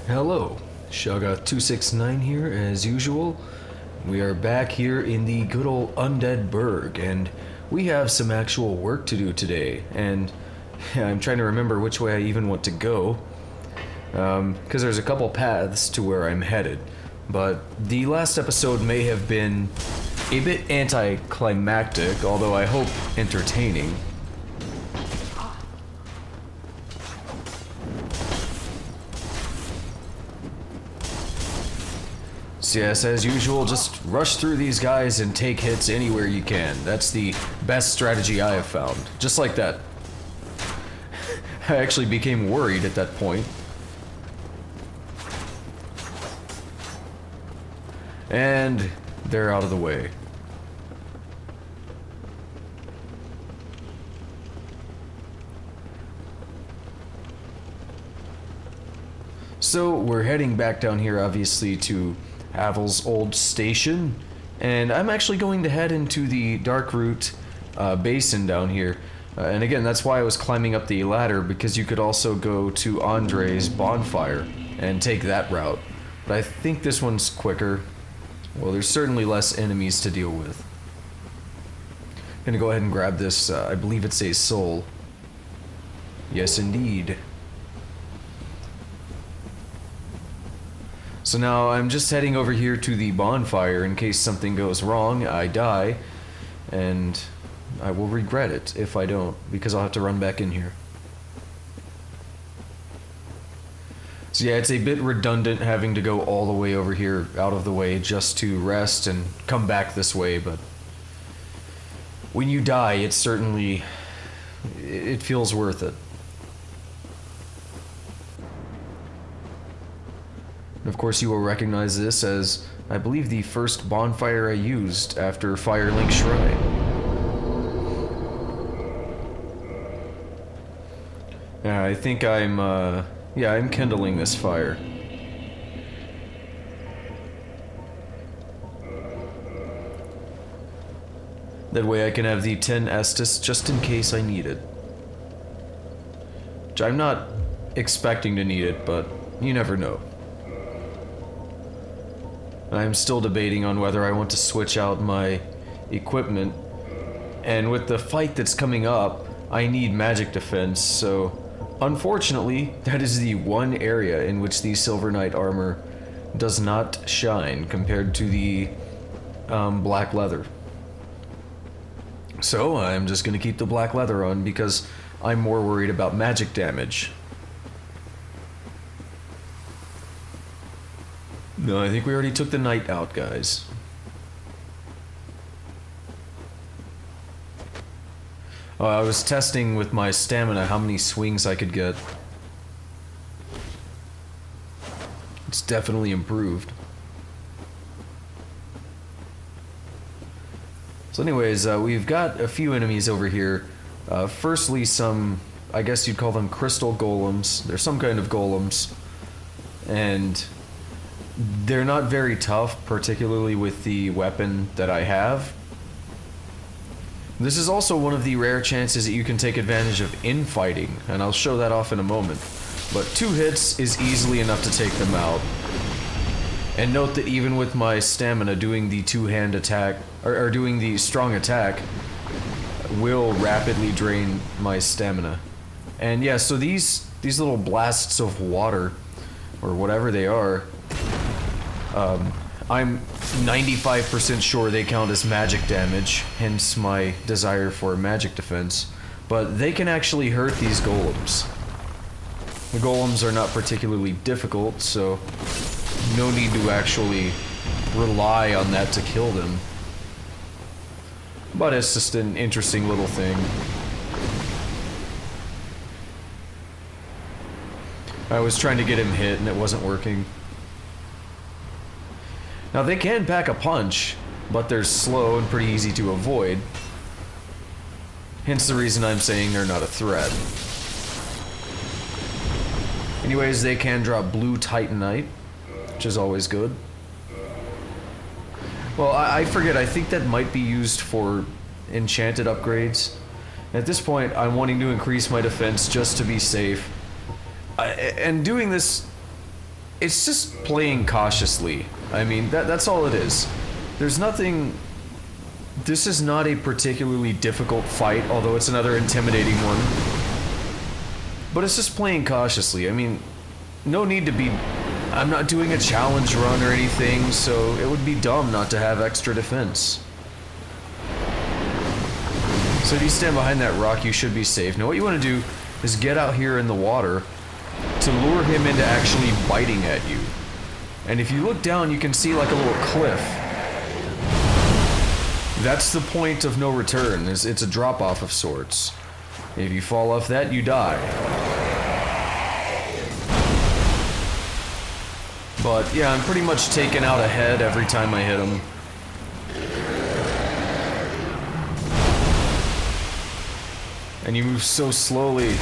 Hello, Shaga269 here as usual. We are back here in the good old Undead Burg, and we have some actual work to do today. And I'm trying to remember which way I even want to go, because there's a couple paths to where I'm headed. But the last episode may have been a bit anticlimactic, although I hope entertaining. So yes, as usual, just rush through these guys and take hits anywhere you can. That's the best strategy I have found. Just like that. I actually became worried at that point. And they're out of the way. So we're heading back down here, obviously, to Havel's old station, and I'm actually going to head into the Darkroot basin down here. And again, that's why I was climbing up the ladder, because you could also go to Andre's bonfire and take that route. But I think this one's quicker. Well, there's certainly less enemies to deal with. Gonna go ahead and grab this, I believe it's a soul. Yes, indeed. So now I'm just heading over here to the bonfire in case something goes wrong, I die, and I will regret it if I don't, because I'll have to run back in here. So yeah, it's a bit redundant having to go all the way over here out of the way just to rest and come back this way, but when you die, it feels worth it. And of course you will recognize this as, I believe, the first bonfire I used after Firelink Shrine. Yeah, I think I'm kindling this fire. That way I can have the 10 Estus just in case I need it. Which I'm not expecting to need it, but you never know. I'm still debating on whether I want to switch out my equipment, and with the fight that's coming up, I need magic defense, so unfortunately, that is the one area in which the Silver Knight armor does not shine compared to the black leather. So I'm just gonna keep the black leather on because I'm more worried about magic damage. No, I think we already took the knight out, guys. I was testing with my stamina how many swings I could get. It's definitely improved. So anyways, we've got a few enemies over here. Firstly, some, I guess you'd call them crystal golems. They're some kind of golems. And they're not very tough, particularly with the weapon that I have. This is also one of the rare chances that you can take advantage of infighting, and I'll show that off in a moment. But 2 hits is easily enough to take them out. And note that even with my stamina, doing the two-hand attack, or doing the strong attack, will rapidly drain my stamina. And yeah, so these little blasts of water, or whatever they are, I'm 95% sure they count as magic damage, hence my desire for magic defense, but they can actually hurt these golems. The golems are not particularly difficult, so no need to actually rely on that to kill them. But it's just an interesting little thing. I was trying to get him hit and it wasn't working. Now they can pack a punch, but they're slow and pretty easy to avoid. Hence the reason I'm saying they're not a threat. Anyways, they can drop blue titanite, which is always good. Well, I forget, I think that might be used for enchanted upgrades. At this point, I'm wanting to increase my defense just to be safe. And doing this it's just playing cautiously. I mean, that's all it is. There's nothing... This is not a particularly difficult fight, although it's another intimidating one. But it's just playing cautiously. I mean, no need to be... I'm not doing a challenge run or anything, so it would be dumb not to have extra defense. So if you stand behind that rock, you should be safe. Now what you want to do is get out here in the water to lure him into actually biting at you. And if you look down, you can see like a little cliff. That's the point of no return. It's a drop-off of sorts. If you fall off that, you die. But yeah, I'm pretty much taken out ahead every time I hit him. And you move so slowly.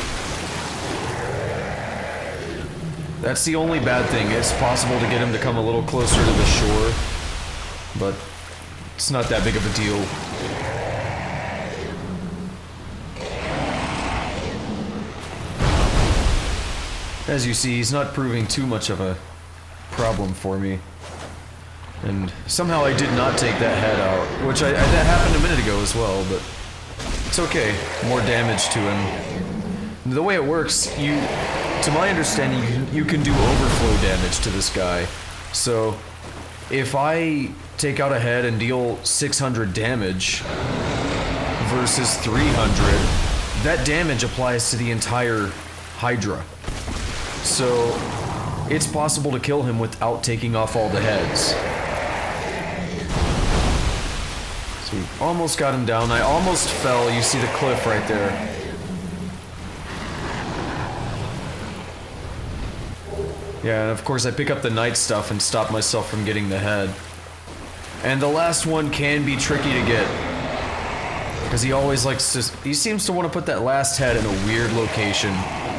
That's the only bad thing. It's possible to get him to come a little closer to the shore, but it's not that big of a deal. As you see, he's not proving too much of a problem for me. And somehow I did not take that head out, which that happened a minute ago as well, but it's okay. More damage to him. The way it works, to my understanding, you can do overflow damage to this guy. So if I take out a head and deal 600 damage versus 300, that damage applies to the entire Hydra. So it's possible to kill him without taking off all the heads. So we almost got him down. I almost fell. You see the cliff right there. Yeah, and of course I pick up the night stuff and stop myself from getting the head. And the last one can be tricky to get. Because he always likes to... He seems to want to put that last head in a weird location.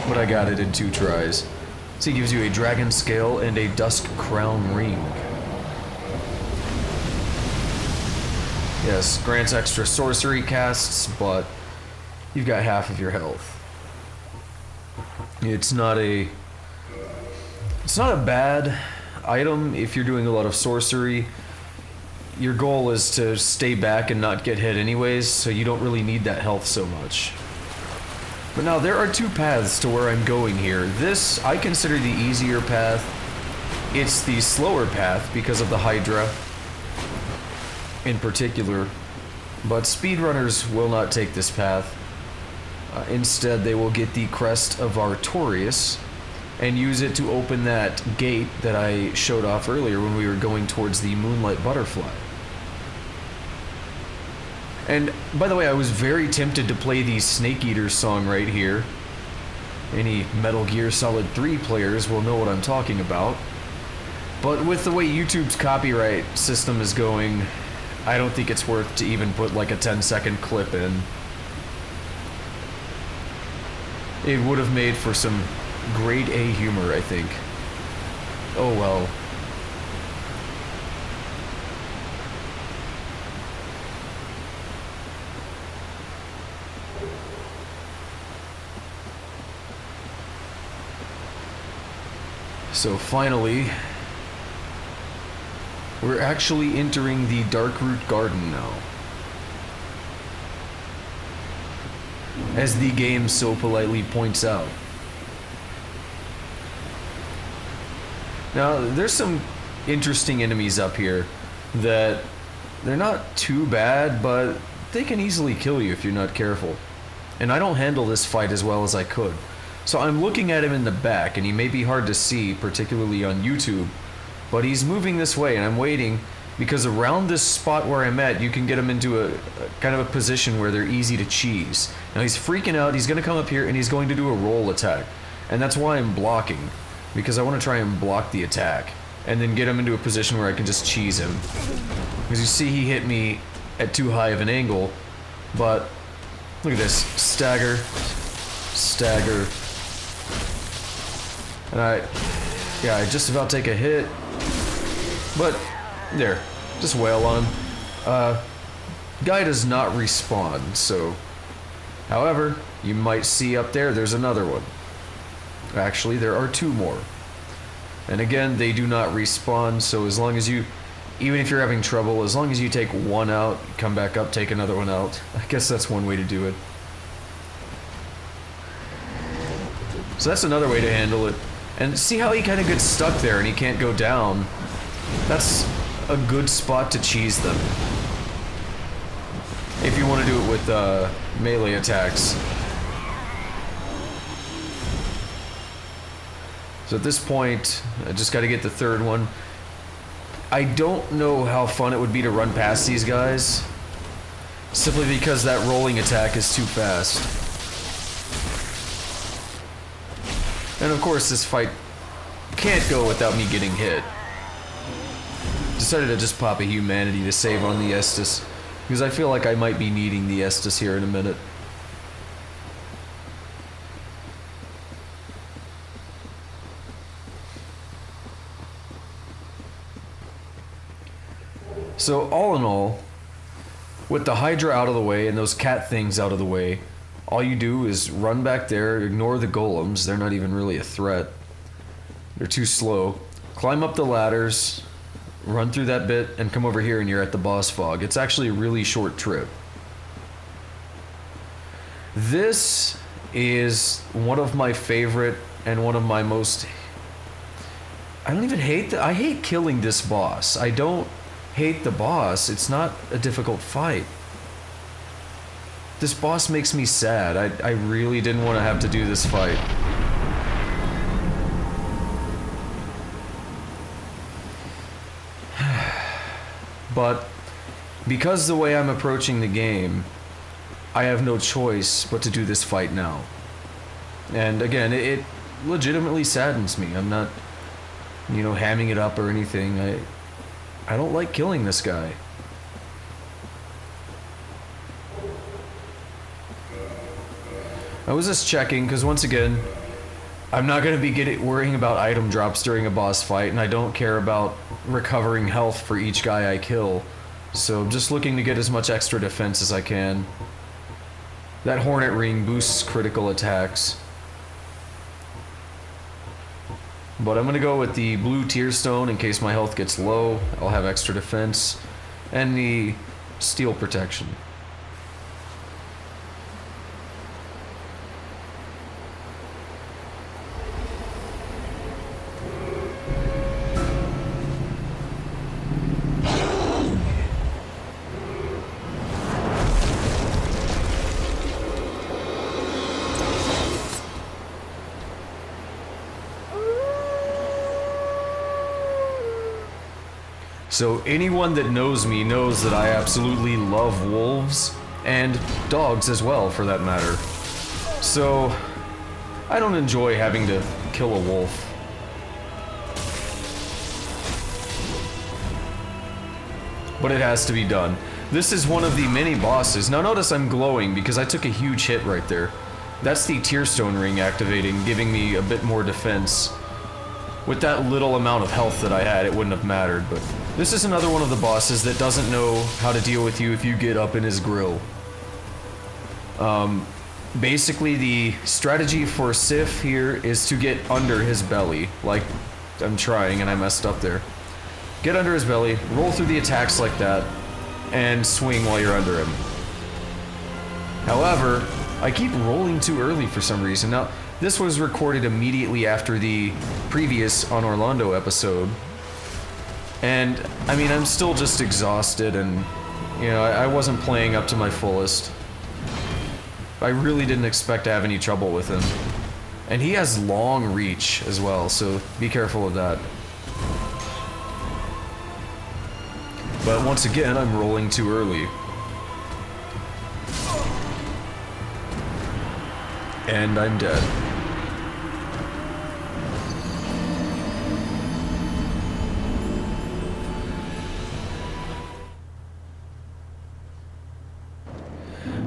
But I got it in 2 tries. So he gives you a dragon scale and a dusk crown ring. Yes, grants extra sorcery casts, but you've got half of your health. It's not a bad item if you're doing a lot of sorcery. Your goal is to stay back and not get hit anyways, so you don't really need that health so much. But now there are 2 paths to where I'm going here. This I consider the easier path. It's the slower path because of the Hydra in particular. But speedrunners will not take this path. Instead, they will get the crest of Artorias and use it to open that gate that I showed off earlier when we were going towards the Moonlight Butterfly. And by the way, I was very tempted to play the Snake Eater song right here. Any Metal Gear Solid 3 players will know what I'm talking about. But with the way YouTube's copyright system is going, I don't think it's worth to even put like a 10-second clip in. It would have made for some grade A humor, I think. Oh well. So finally, we're actually entering the Darkroot Garden now. As the game so politely points out. Now, there's some interesting enemies up here that they're not too bad, but they can easily kill you if you're not careful. And I don't handle this fight as well as I could. So I'm looking at him in the back, and he may be hard to see, particularly on YouTube, but he's moving this way, and I'm waiting, because around this spot where I'm at, you can get him into a kind of a position where they're easy to cheese. Now he's freaking out, he's going to come up here, and he's going to do a roll attack. And that's why I'm blocking, because I want to try and block the attack, and then get him into a position where I can just cheese him. Because you see he hit me at too high of an angle, but look at this, stagger, stagger. And I just about take a hit, but there, just wail on him. Guy does not respawn, so, however, you might see up there, there's another one. Actually, there are 2 more. And again, they do not respawn, so as long as you, even if you're having trouble, as long as you take one out, come back up, take another one out. I guess that's one way to do it. So that's another way to handle it. And see how he kind of gets stuck there and he can't go down? That's a good spot to cheese them. If you want to do it with melee attacks. So at this point, I just got to get the third one. I don't know how fun it would be to run past these guys, simply because that rolling attack is too fast. And of course, this fight can't go without me getting hit. Decided to just pop a humanity to save on the Estus, because I feel like I might be needing the Estus here in a minute. So all in all, with the Hydra out of the way and those cat things out of the way, all you do is run back there, ignore the golems, they're not even really a threat. They're too slow. Climb up the ladders, run through that bit, and come over here and you're at the boss fog. It's actually a really short trip. This is one of my favorite and one of my most... I don't even hate I hate killing this boss. I don't hate the boss. It's not a difficult fight. This boss makes me sad. I really didn't want to have to do this fight. But because the way I'm approaching the game, I have no choice but to do this fight now. And again, it legitimately saddens me. I'm not, you know, hamming it up or anything. I don't like killing this guy. I was just checking, because once again, I'm not going to be worrying about item drops during a boss fight, and I don't care about recovering health for each guy I kill. So I'm just looking to get as much extra defense as I can. That Hornet Ring boosts critical attacks. But I'm going to go with the blue Tear Stone in case my health gets low. I'll have extra defense. And the Steel Protection. So anyone that knows me knows that I absolutely love wolves, and dogs as well, for that matter. So I don't enjoy having to kill a wolf. But it has to be done. This is one of the many bosses. Now notice I'm glowing because I took a huge hit right there. That's the Tearstone Ring activating, giving me a bit more defense. With that little amount of health that I had, it wouldn't have mattered, but this is another one of the bosses that doesn't know how to deal with you if you get up in his grill. Basically, the strategy for Sif here is to get under his belly, like I'm trying and I messed up there. Get under his belly, roll through the attacks like that, and swing while you're under him. However, I keep rolling too early for some reason. Now, this was recorded immediately after the previous On Orlando episode. And, I mean, I'm still just exhausted and, you know, I wasn't playing up to my fullest. I really didn't expect to have any trouble with him. And he has long reach as well, so be careful of that. But once again, I'm rolling too early. And I'm dead.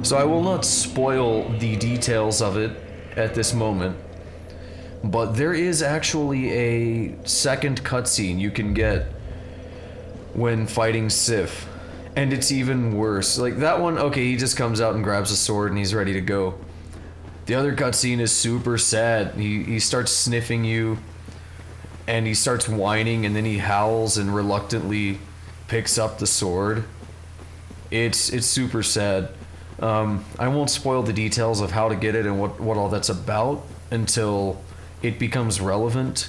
So I will not spoil the details of it at this moment, but there is actually a second cutscene you can get when fighting Sif, and it's even worse. Like that one, okay, he just comes out and grabs a sword and he's ready to go. The other cutscene is super sad. He starts sniffing you, and he starts whining, and then he howls and reluctantly picks up the sword. It's super sad. I won't spoil the details of how to get it and what all that's about until it becomes relevant.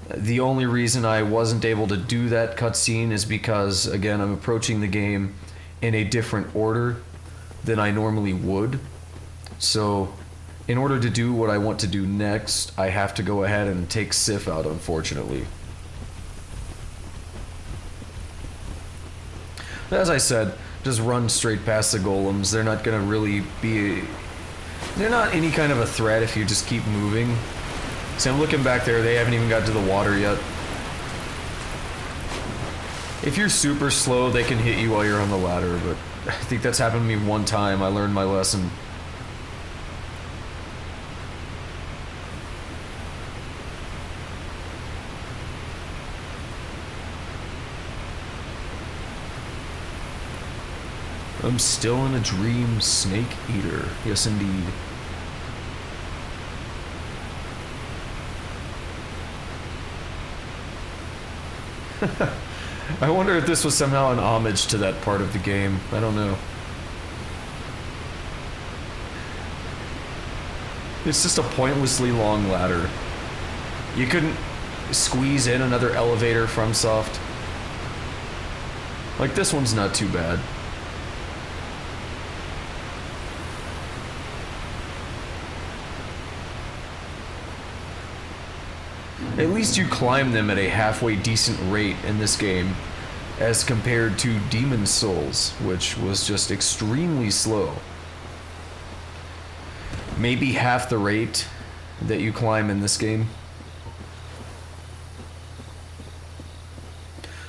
The only reason I wasn't able to do that cutscene is because, again, I'm approaching the game in a different order than I normally would. So, in order to do what I want to do next, I have to go ahead and take Sif out, unfortunately. As I said, just run straight past the golems. They're not gonna really be... They're not any kind of a threat if you just keep moving. See, I'm looking back there, they haven't even got to the water yet. If you're super slow, they can hit you while you're on the ladder, but I think that's happened to me one time. I learned my lesson. I'm still in a dream, Snake Eater. Yes, indeed. I wonder if this was somehow an homage to that part of the game. I don't know. It's just a pointlessly long ladder. You couldn't squeeze in another elevator from Soft. Like, this one's not too bad. At least you climb them at a halfway decent rate in this game, as compared to Demon's Souls, which was just extremely slow. Maybe half the rate that you climb in this game.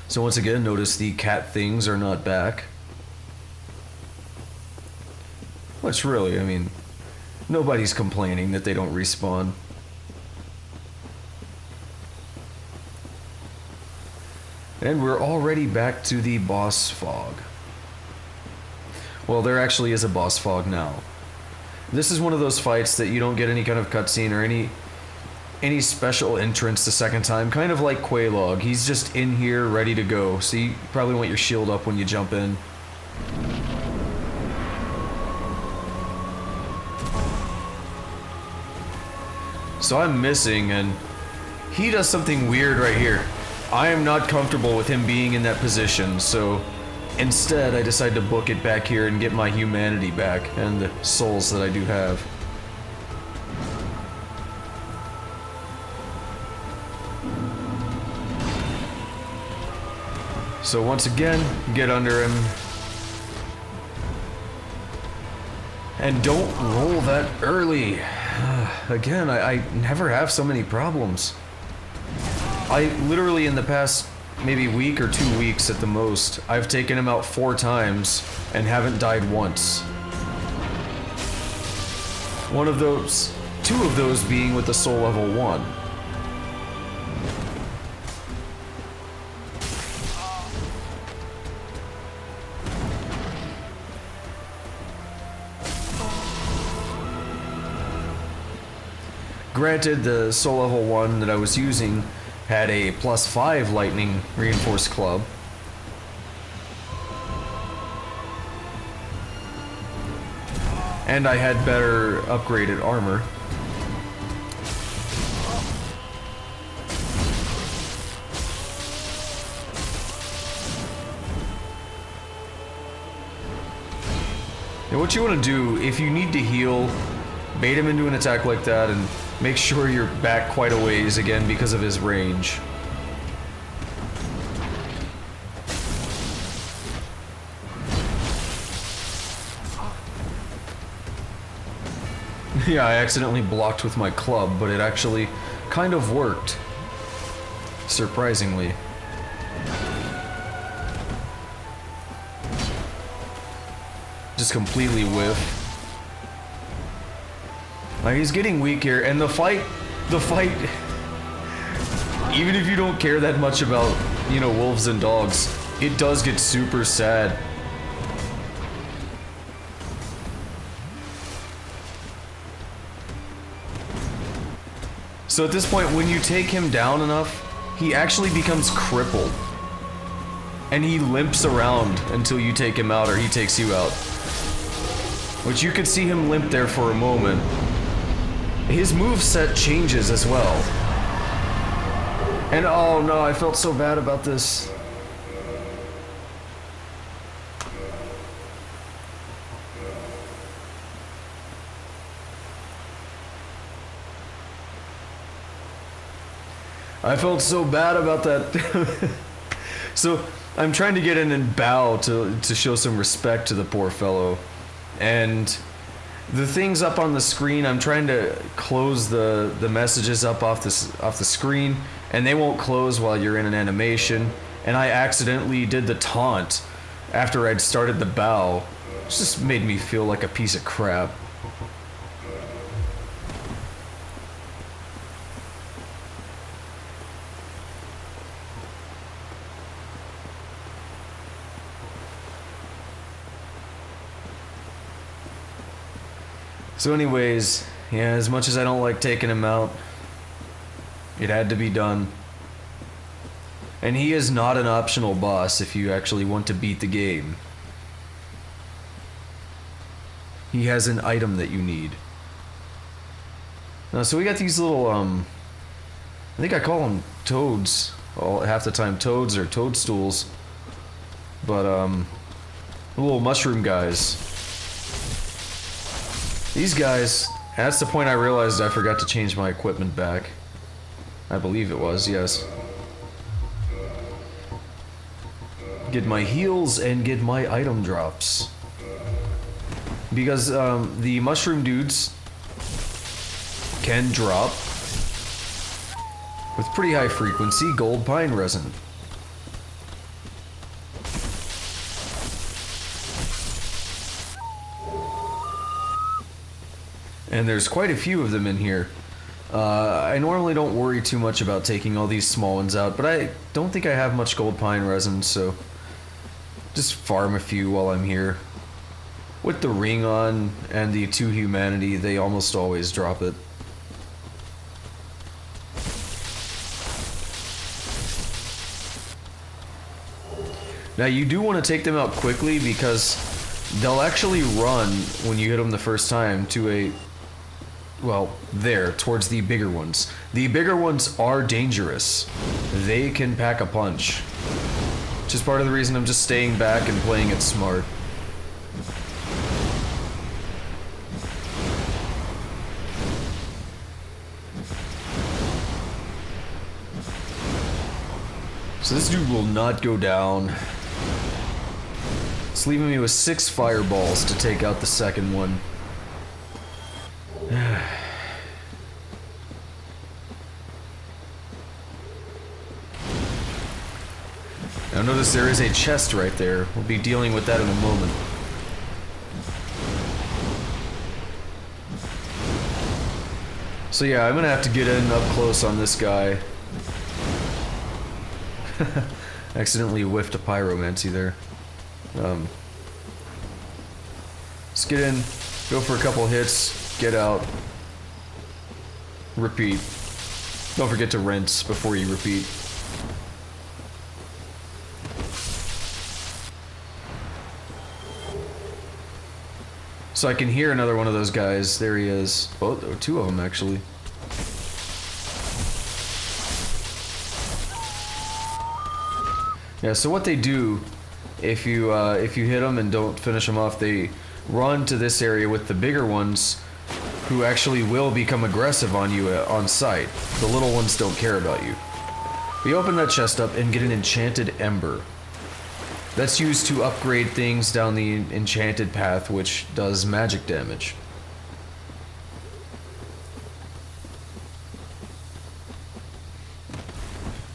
So once again, notice the cat things are not back. Which really, I mean, nobody's complaining that they don't respawn. And we're already back to the boss fog. Well, there actually is a boss fog now. This is one of those fights that you don't get any kind of cutscene or any special entrance the second time, kind of like Quelaag. He's just in here ready to go, so you probably want your shield up when you jump in. So I'm missing, and he does something weird right here. I am not comfortable with him being in that position, so instead I decide to book it back here and get my humanity back, and the souls that I do have. So once again, get under him. And don't roll that early. Again, I never have so many problems. I literally, in the past maybe week or 2 weeks at the most, I've taken him out 4 times and haven't died once. One of those, 2 of those being with the soul level 1. Granted, the soul level 1 that I was using had a +5 lightning reinforced club. And I had better upgraded armor. And what you want to do, if you need to heal, bait him into an attack like that and make sure you're back quite a ways again because of his range. Yeah, I accidentally blocked with my club, but it actually kind of worked. Surprisingly. Just completely whiff. He's getting weak here, and the fight, even if you don't care that much about, you know, wolves and dogs, it does get super sad. So at this point, when you take him down enough, he actually becomes crippled. And he limps around until you take him out or he takes you out. Which you could see him limp there for a moment. His moveset changes as well. And oh no, I felt so bad about this. I felt so bad about that. So I'm trying to get in and bow to show some respect to the poor fellow. And the things up on the screen, I'm trying to close the messages up off the screen, and they won't close while you're in an animation. And I accidentally did the taunt after I'd started the bow. It just made me feel like a piece of crap. So anyways, yeah, as much as I don't like taking him out, it had to be done. And he is not an optional boss if you actually want to beat the game. He has an item that you need. So we got these little, I think I call them toads. Well, half the time toads or toadstools. But, the little mushroom guys. These guys, that's the point I realized I forgot to change my equipment back. I believe it was, yes. Get my heals and get my item drops. Because the mushroom dudes can drop with pretty high frequency gold pine resin. And there's quite a few of them in here. I normally don't worry too much about taking all these small ones out, but I don't think I have much gold pine resin, so just farm a few while I'm here. With the ring on and the 2 humanity, they almost always drop it. Now you do want to take them out quickly because they'll actually run when you hit them the first time to a... well, there, towards the bigger ones. The bigger ones are dangerous. They can pack a punch. Which is part of the reason I'm just staying back and playing it smart. So this dude will not go down. It's leaving me with 6 fireballs to take out the second one. Now notice there is a chest right there. We'll be dealing with that in a moment. So yeah, I'm gonna have to get in up close on this guy. Accidentally whiffed a pyromancy there. Let's get in, go for a couple hits, get out, repeat. Don't forget to rinse before you repeat. So I can hear another one of those guys. There he is. Both, or 2 of them actually. Yeah, so what they do, if you hit them and don't finish them off, they run to this area with the bigger ones, who actually will become aggressive on you on sight. The little ones don't care about you. We open that chest up and get an enchanted ember. That's used to upgrade things down the enchanted path, which does magic damage.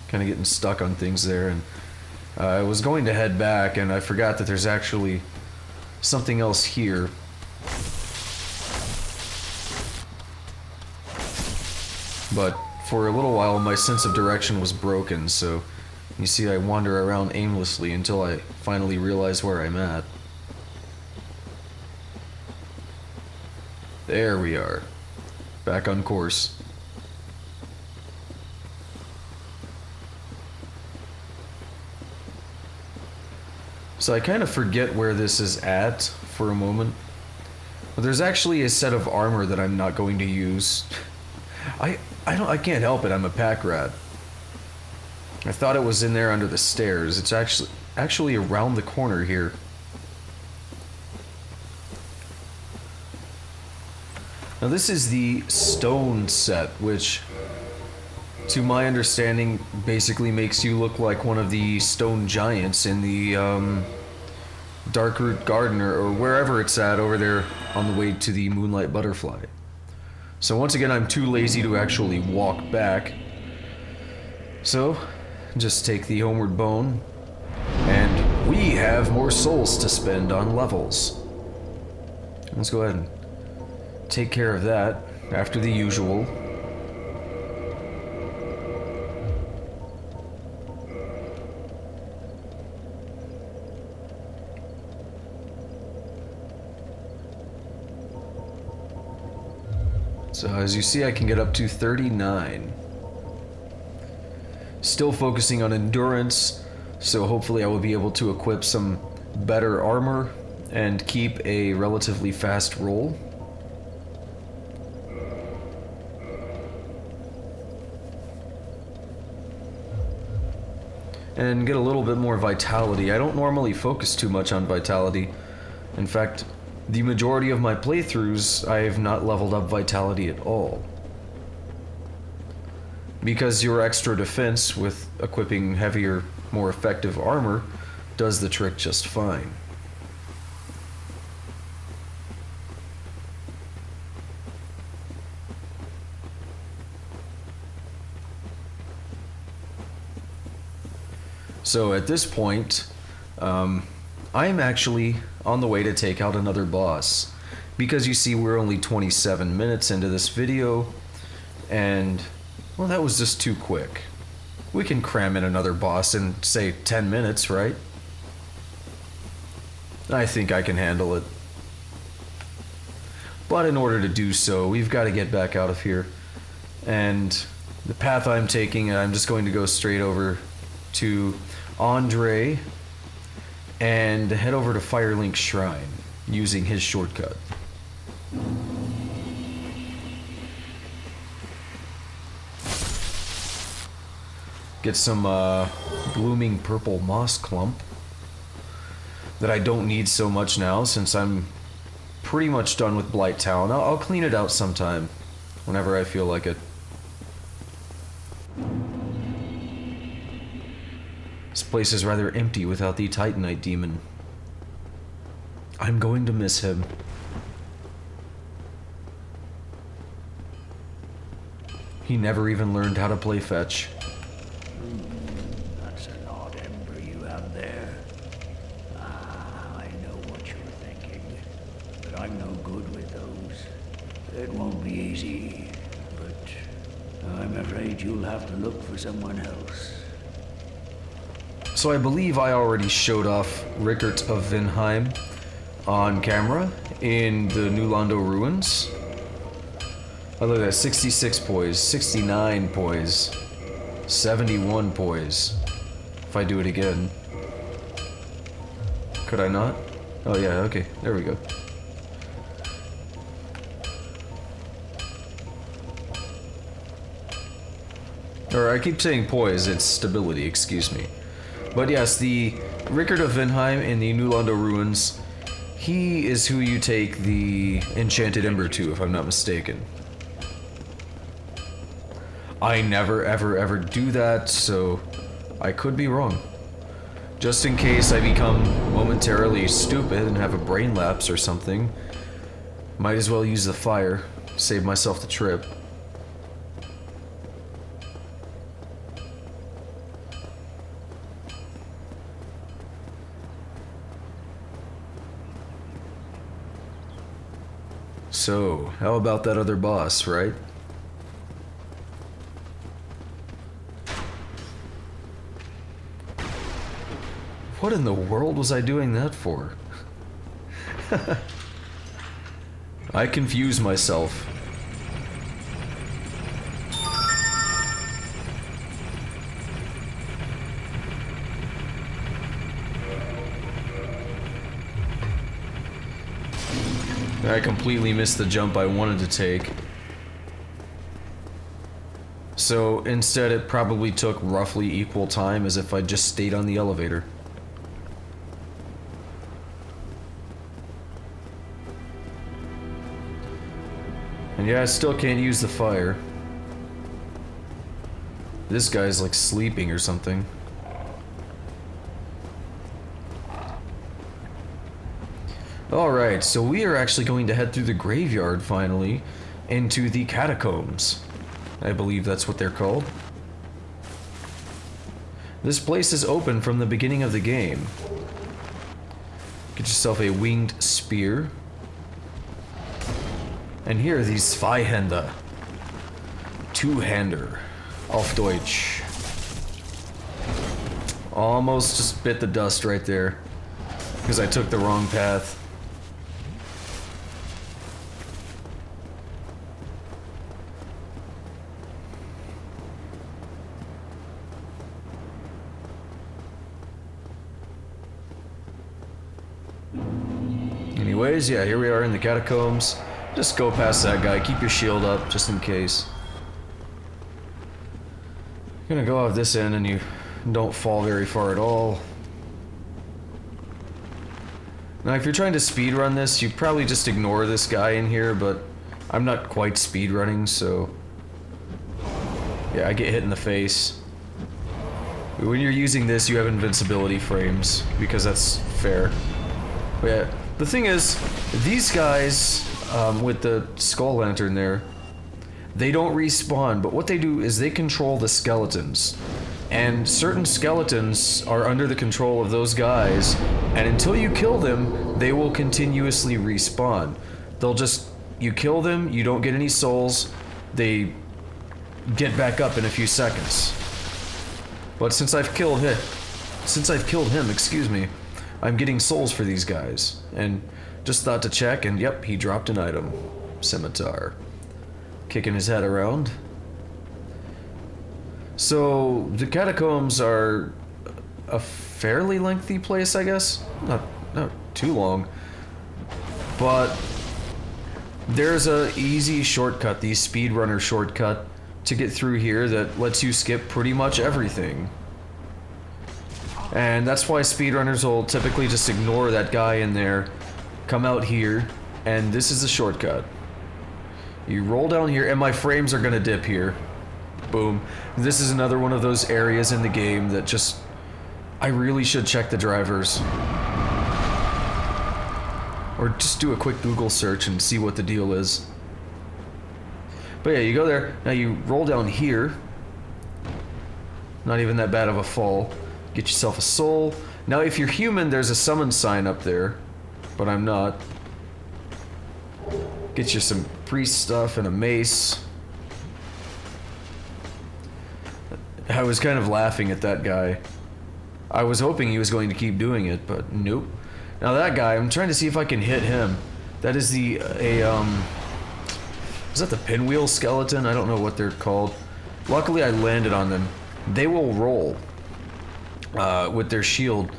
Kind of getting stuck on things there, and I was going to head back, and I forgot that there's actually something else here. But for a little while, my sense of direction was broken, so you see I wander around aimlessly until I finally realize where I'm at. There we are. Back on course. So I kind of forget where this is at for a moment. But there's actually a set of armor that I'm not going to use. I can't help it. I'm a pack rat. I thought it was in there under the stairs. It's actually around the corner here. Now this is the stone set, which, to my understanding, basically makes you look like one of the stone giants in the Darkroot Garden or wherever it's at over there on the way to the Moonlight Butterfly. So once again, I'm too lazy to actually walk back. So, just take the Homeward Bone, and we have more souls to spend on levels. Let's go ahead and take care of that after the usual. So as you see, I can get up to 39. Still focusing on endurance, so hopefully I will be able to equip some better armor and keep a relatively fast roll. And get a little bit more vitality. I don't normally focus too much on vitality. In fact, the majority of my playthroughs, I have not leveled up vitality at all. Because your extra defense with equipping heavier, more effective armor does the trick just fine. So at this point, I'm actually on the way to take out another boss. Because you see, we're only 27 minutes into this video, and well, that was just too quick. We can cram in another boss in, say, 10 minutes, right? I think I can handle it. But in order to do so, we've got to get back out of here. And the path I'm taking, I'm just going to go straight over to Andre and head over to Firelink Shrine using his shortcut. Get some blooming purple moss clump that I don't need so much now since I'm pretty much done with Blight Town. I'll clean it out sometime whenever I feel like it. This place is rather empty without the Titanite demon. I'm going to miss him. He never even learned how to play fetch. That's an odd ember you have there. I know what you're thinking, but I'm no good with those. It won't be easy, but I'm afraid you'll have to look for someone else. So I believe I already showed off Rickert of Vinheim on camera in the New Londo Ruins. I look at 66 poise, 69 poise, 71 poise. If I do it again. Could I not? Oh yeah, okay, there we go. Or I keep saying poise, it's stability, excuse me. But yes, the Rickert of Vinheim in the New Londo Ruins, he is who you take the Enchanted Ember to, if I'm not mistaken. I never ever do that, so I could be wrong. Just in case I become momentarily stupid and have a brain lapse or something, might as well use the fire, save myself the trip. So, how about that other boss, right? What in the world was I doing that for? I confuse myself. I completely missed the jump I wanted to take. So instead it probably took roughly equal time as if I just stayed on the elevator. And yeah, I still can't use the fire. This guy's like sleeping or something. Alright, so we are actually going to head through the graveyard finally into the catacombs. I believe that's what they're called. This place is open from the beginning of the game. Get yourself a winged spear. And here are these Zweihänder. Two-hander. Auf Deutsch. Almost just bit the dust right there. Because I took the wrong path. Anyways, yeah, here we are in the catacombs. Just go past that guy. Keep your shield up, just in case. You're gonna go off this end and you don't fall very far at all. Now, if you're trying to speedrun this, you probably just ignore this guy in here, but I'm not quite speedrunning, so... yeah, I get hit in the face. When you're using this, you have invincibility frames, because that's fair. But yeah, the thing is, these guys, with the skull lantern there, they don't respawn, but what they do is they control the skeletons. And certain skeletons are under the control of those guys, and until you kill them, they will continuously respawn. They'll just, you kill them, you don't get any souls, they get back up in a few seconds. But since I've killed him, excuse me, I'm getting souls for these guys. And just thought to check, and yep, he dropped an item. Scimitar. Kicking his head around. So, the catacombs are a fairly lengthy place, I guess. Not too long. But there's a easy shortcut, the speedrunner shortcut, to get through here that lets you skip pretty much everything. And that's why speedrunners will typically just ignore that guy in there, come out here, and this is a shortcut. You roll down here, and my frames are gonna dip here. Boom. This is another one of those areas in the game that just... I really should check the drivers. Or just do a quick Google search and see what the deal is. But yeah, you go there, now you roll down here. Not even that bad of a fall. Get yourself a soul. Now if you're human, there's a summon sign up there. But I'm not. Get you some priest stuff and a mace. I was kind of laughing at that guy. I was hoping he was going to keep doing it, but nope. Now that guy, I'm trying to see if I can hit him. That is is that the pinwheel skeleton? I don't know what they're called. Luckily I landed on them. They will roll with their shield,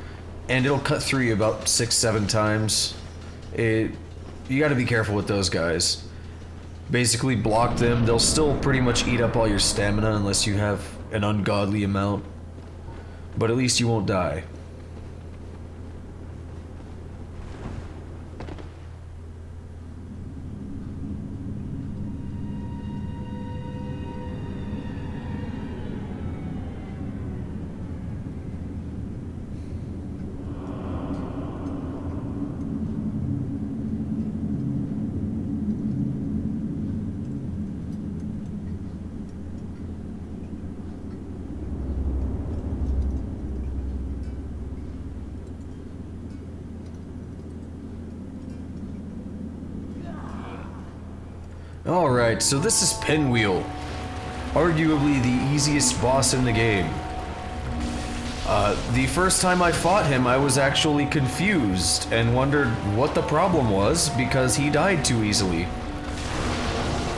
and it'll cut through you about 6-7 times. You gotta be careful with those guys. Basically block them. They'll still pretty much eat up all your stamina unless you have an ungodly amount. But at least you won't die. Alright, so this is Pinwheel. Arguably the easiest boss in the game. The first time I fought him, I was actually confused and wondered what the problem was because he died too easily.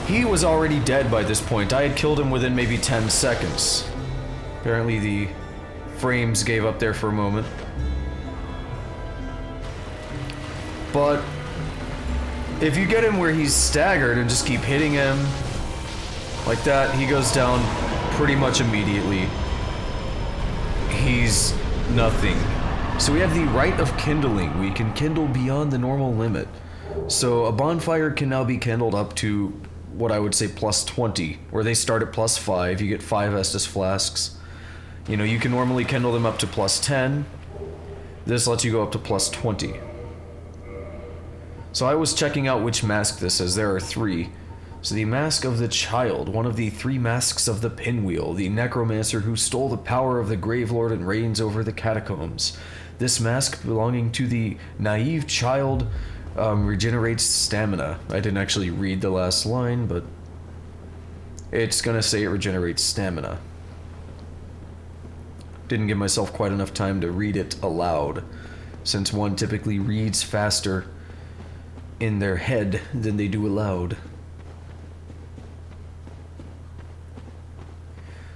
He was already dead by this point. I had killed him within maybe 10 seconds. Apparently the frames gave up there for a moment. But if you get him where he's staggered and just keep hitting him like that, he goes down pretty much immediately. He's nothing. So we have the Rite of Kindling. We can kindle beyond the normal limit. So a bonfire can now be kindled up to what I would say plus 20, where they start at plus 5. You get 5 Estus flasks. You know, you can normally kindle them up to plus 10. This lets you go up to plus 20. So I was checking out which mask this is. There are 3. So the Mask of the Child, one of the 3 masks of the Pinwheel, the necromancer who stole the power of the Gravelord and reigns over the catacombs. This mask, belonging to the naive child, regenerates stamina. I didn't actually read the last line, but it's gonna say it regenerates stamina. Didn't give myself quite enough time to read it aloud, since one typically reads faster in their head than they do aloud.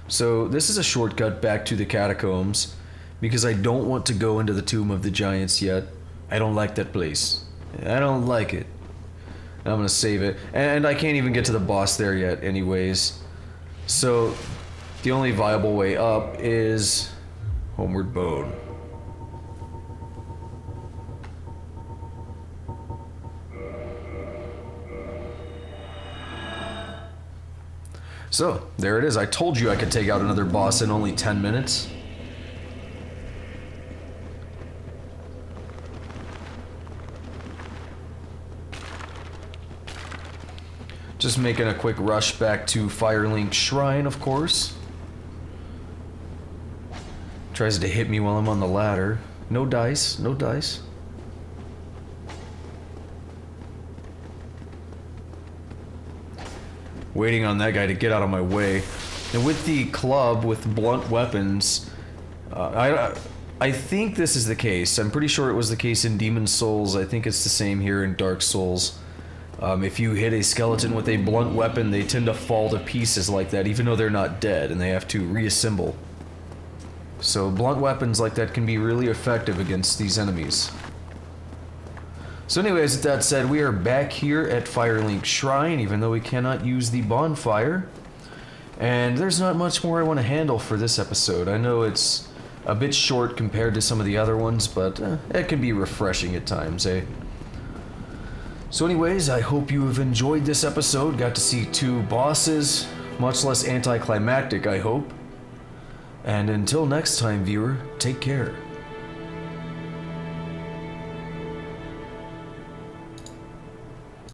So this is a shortcut back to the catacombs, because I don't want to go into the Tomb of the Giants yet. I don't like that place. I don't like it. I'm gonna save it. And I can't even get to the boss there yet anyways. So the only viable way up is Homeward Bone. So, there it is. I told you I could take out another boss in only 10 minutes. Just making a quick rush back to Firelink Shrine, of course. Tries to hit me while I'm on the ladder. No dice, no dice. Waiting on that guy to get out of my way. And with the club, with blunt weapons, I think this is the case. I'm pretty sure it was the case in Demon Souls. I think it's the same here in Dark Souls. If you hit a skeleton with a blunt weapon, they tend to fall to pieces like that, even though they're not dead, and they have to reassemble. So blunt weapons like that can be really effective against these enemies. So anyways, with that said, we are back here at Firelink Shrine, even though we cannot use the bonfire. And there's not much more I want to handle for this episode. I know it's a bit short compared to some of the other ones, but it can be refreshing at times, eh? So anyways, I hope you have enjoyed this episode. Got to see 2 bosses, much less anticlimactic, I hope. And until next time, viewer, take care.